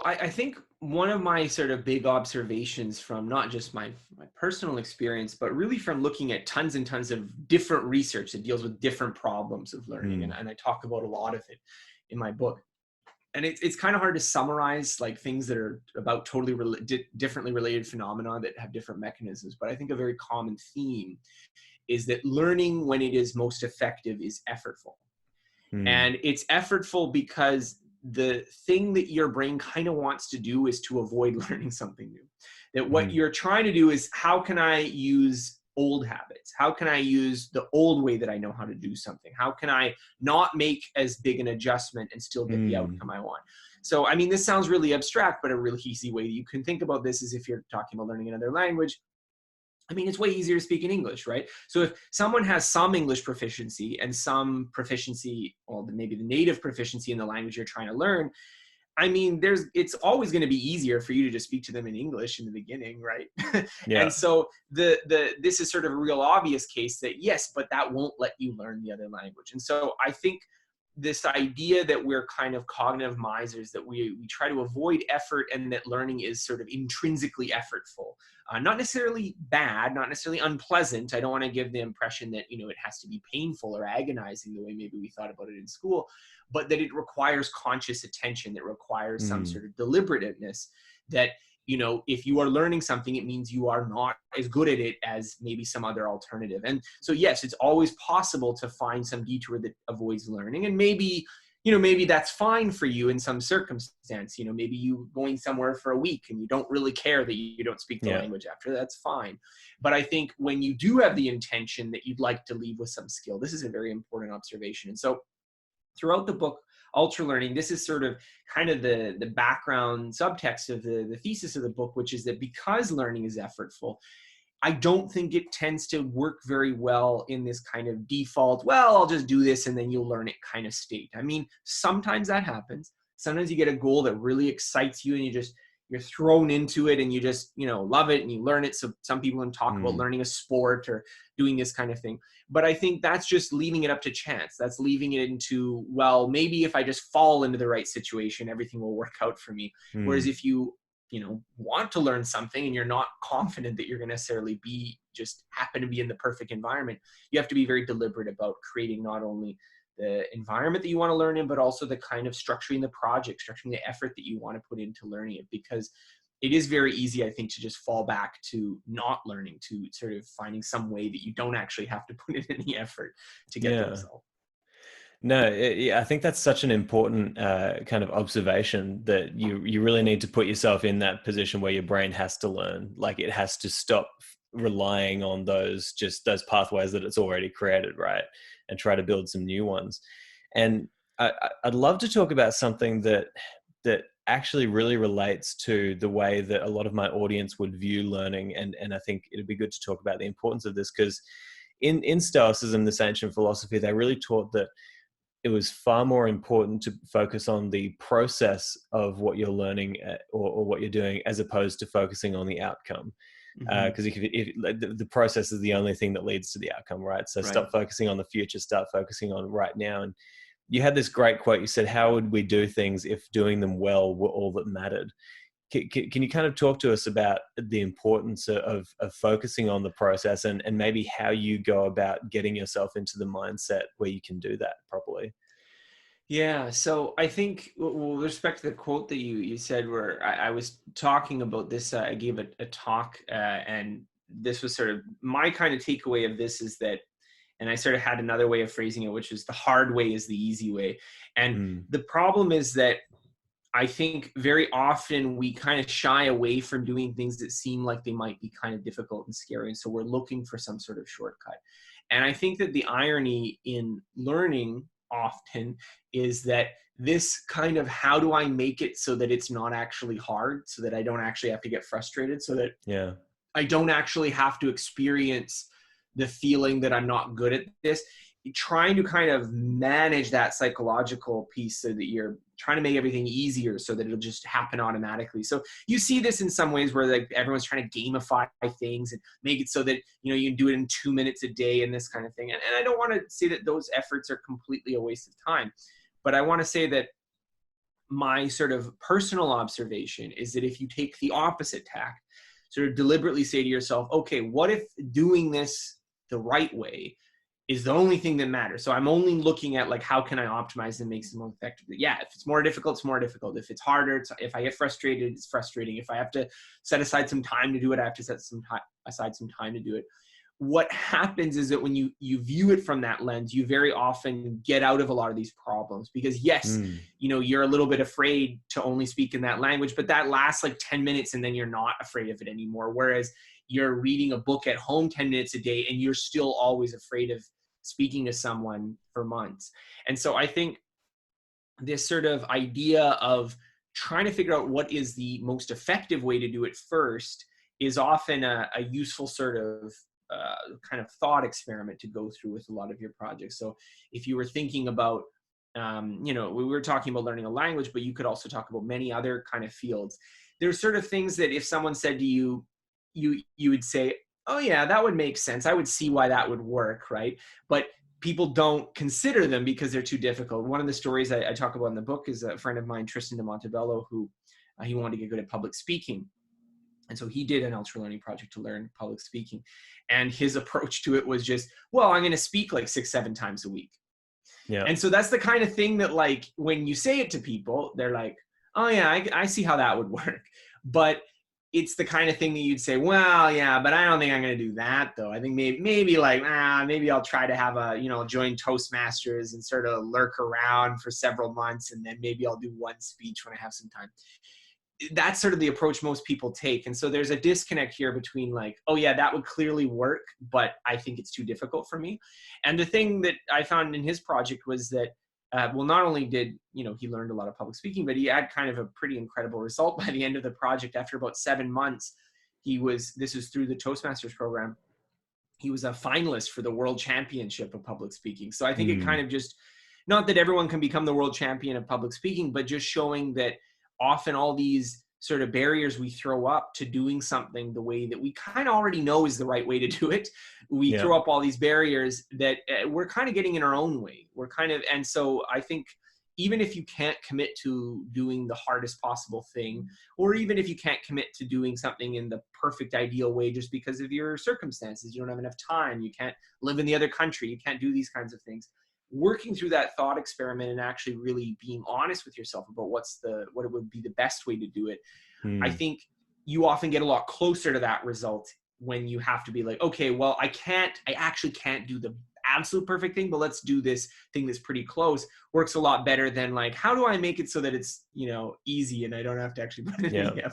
I think one of my sort of big observations from not just my personal experience, but really from looking at tons and tons of different research that deals with different problems of learning, and I talk about a lot of it in my book. And it's kind of hard to summarize like things that are about totally differently related phenomena that have different mechanisms. But I think a very common theme is that learning, when it is most effective, is effortful. And it's effortful because the thing that your brain kind of wants to do is to avoid learning something new. That what you're trying to do is, how can I use old habits? How can I use the old way that I know how to do something? How can I not make as big an adjustment and still get the outcome I want? So, I mean, this sounds really abstract, but a really easy way that you can think about this is if you're talking about learning another language. I mean, it's way easier to speak in English, right? So if someone has some English proficiency and some proficiency, or maybe the native proficiency in the language you're trying to learn, I mean, it's always going to be easier for you to just speak to them in English in the beginning, right? Yeah. And so this is sort of a real obvious case that yes, but that won't let you learn the other language. And so I think this idea that we're kind of cognitive misers, that we try to avoid effort, and that learning is sort of intrinsically effortful. Not necessarily bad, not necessarily unpleasant. I don't want to give the impression that, it has to be painful or agonizing the way maybe we thought about it in school, but that it requires conscious attention, that requires some sort of deliberateness, that, if you are learning something, it means you are not as good at it as maybe some other alternative. And so, yes, it's always possible to find some detour that avoids learning. And maybe that's fine for you in some circumstance. Maybe you going somewhere for a week and you don't really care that you don't speak the language after. That's fine. But I think when you do have the intention that you'd like to leave with some skill, this is a very important observation. And so throughout the book, Ultra Learning, this is sort of kind of the background subtext of the thesis of the book, which is that because learning is effortful, I don't think it tends to work very well in this kind of default, well, I'll just do this and then you'll learn it kind of state. I mean, sometimes that happens. Sometimes you get a goal that really excites you and you're thrown into it and you just, love it and you learn it. So some people can talk about learning a sport or doing this kind of thing. But I think that's just leaving it up to chance. That's leaving it into, well, maybe if I just fall into the right situation, everything will work out for me. Whereas if you want to learn something and you're not confident that you're going to necessarily just happen to be in the perfect environment, you have to be very deliberate about creating not only the environment that you want to learn in, but also the kind of structuring the project, structuring the effort that you want to put into learning it, because it is very easy, I think, to just fall back to not learning, to sort of finding some way that you don't actually have to put in any effort to get the result. No, I think that's such an important kind of observation, that you really need to put yourself in that position where your brain has to learn. Like, it has to stop relying on those pathways that it's already created, right? And try to build some new ones. And I'd love to talk about something that actually really relates to the way that a lot of my audience would view learning. And I think it'd be good to talk about the importance of this, because in Stoicism, this ancient philosophy, they really taught that it was far more important to focus on the process of what you're learning or what you're doing, as opposed to focusing on the outcome. Because the process is the only thing that leads to the outcome, right? So stop focusing on the future, start focusing on right now. And you had this great quote. You said, how would we do things if doing them well were all that mattered? Can you kind of talk to us about the importance of focusing on the process and maybe how you go about getting yourself into the mindset where you can do that properly? Yeah, so I think with respect to the quote that you said, where I was talking about this, I gave a talk, and this was sort of my kind of takeaway of this is that, and I sort of had another way of phrasing it, which is the hard way is the easy way. And the problem is that I think very often we kind of shy away from doing things that seem like they might be kind of difficult and scary. And so we're looking for some sort of shortcut. And I think that the irony in learning often is that this kind of, how do I make it so that it's not actually hard, so that I don't actually have to get frustrated, so that I don't actually have to experience the feeling that I'm not good at this, trying to kind of manage that psychological piece so that you're trying to make everything easier so that it'll just happen automatically. So you see this in some ways where like everyone's trying to gamify things and make it so that, you know, you can do it in 2 minutes a day and this kind of thing. And I don't want to say that those efforts are completely a waste of time, but I want to say that my sort of personal observation is that if you take the opposite tack, sort of deliberately say to yourself, okay, what if doing this the right way is the only thing that matters? So I'm only looking at like, how can I optimize and make it more effective? Yeah, if it's more difficult, it's more difficult. If it's harder, if I get frustrated, it's frustrating. If I have to set aside some time to do it, I have to set aside some time to do it. What happens is that when you view it from that lens, you very often get out of a lot of these problems, because yes, you're a little bit afraid to only speak in that language, but that lasts like 10 minutes and then you're not afraid of it anymore. Whereas you're reading a book at home 10 minutes a day and you're still always afraid of speaking to someone for months. And so I think this sort of idea of trying to figure out what is the most effective way to do it first is often a useful sort of kind of thought experiment to go through with a lot of your projects. So if you were thinking about, we were talking about learning a language, but you could also talk about many other kind of fields. There's sort of things that if someone said to you, you would say, oh yeah, that would make sense. I would see why that would work, right? But people don't consider them because they're too difficult. One of the stories I talk about in the book is a friend of mine, Tristan de Montebello, who he wanted to get good at public speaking. And so he did an ultra learning project to learn public speaking. And his approach to it was just, well, I'm going to speak like 6-7 times a week. Yeah. And so that's the kind of thing that, like, when you say it to people, they're like, oh yeah, I see how that would work. But it's the kind of thing that you'd say, well, yeah, but I don't think I'm going to do that though. I think maybe I'll try to have join Toastmasters and sort of lurk around for several months. And then maybe I'll do one speech when I have some time. That's sort of the approach most people take. And so there's a disconnect here between like, oh yeah, that would clearly work, but I think it's too difficult for me. And the thing that I found in his project was that, not only did, he learned a lot of public speaking, but he had kind of a pretty incredible result by the end of the project. After about 7 months, this was through the Toastmasters program, he was a finalist for the World Championship of Public Speaking. So I think it kind of just, not that everyone can become the world champion of public speaking, but just showing that often all these sort of barriers we throw up to doing something the way that we kind of already know is the right way to do it. We throw up all these barriers that we're kind of getting in our own way. And so I think even if you can't commit to doing the hardest possible thing, or even if you can't commit to doing something in the perfect ideal way just because of your circumstances, you don't have enough time, you can't live in the other country, you can't do these kinds of things. Working through that thought experiment and actually really being honest with yourself about what it would be the best way to do it. I think you often get a lot closer to that result when you have to be like, okay, well, I actually can't do the absolute perfect thing, but let's do this thing that's pretty close. Works a lot better than like, how do I make it so that it's, easy and I don't have to actually put in any effort.